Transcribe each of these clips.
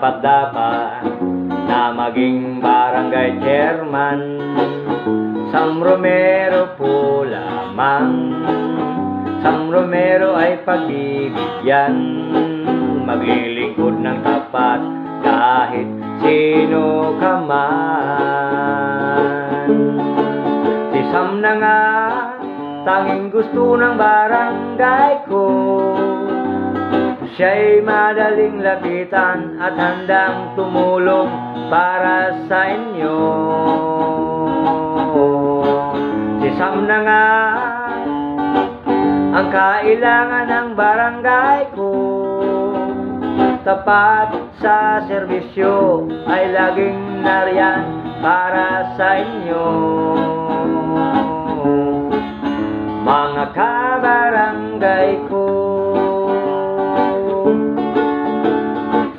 karapat-dapat na maging barangay chairman. Sam Romero po lamang, Sam Romero ay pagbibigyan, maglilingkod ng tapat kahit sino ka man. Si Sam na nga tanging gusto ng barangay ko, siya'y madaling lapitan at handang tumulong para sa inyo. Si Sam na nga ang kailangan ng barangay ko, tapat sa serbisyo ay laging nariyan para sa inyo. Mga kabarangay ko,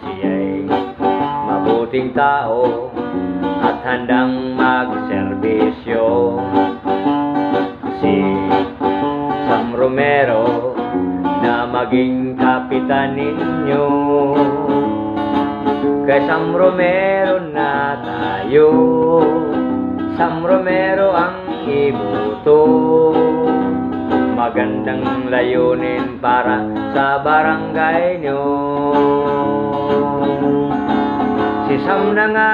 siya'y mabuting tao at handang magserbisyo. Si Sam Romero na maging kapitan ninyo, kay Sam Romero na tayo, Sam Romero ang iboto. Magandang layunin para sa barangay nyo. Si Sam na nga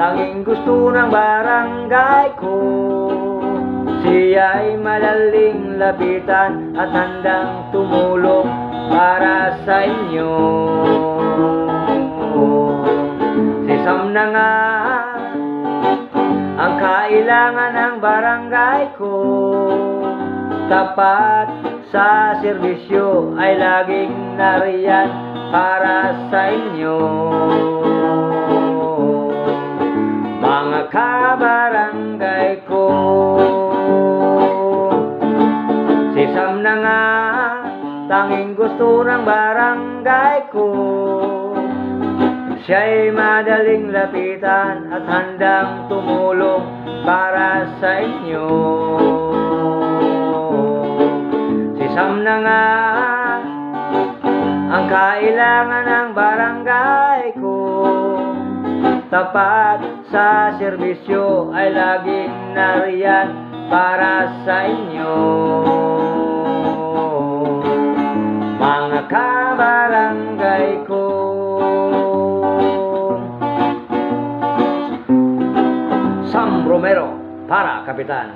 tanging gusto ng barangay ko, siya'y malaling lapitan at handang tumulong para sa inyo. Si Sam na nga ang kailangan ng barangay ko, tapat sa serbisyo ay laging nariyan para sa inyo. Mga kabarangay ko, si Sam na nga tanging gusto ng barangay ko, siya'y madaling lapitan at handang tumulong para sa inyo. Si Sam na nga ang kailangan ng barangay ko, tapat sa serbisyo ay laging nariyan para sa inyo. Mga kabarangay ko, Sam Romero para kapitan.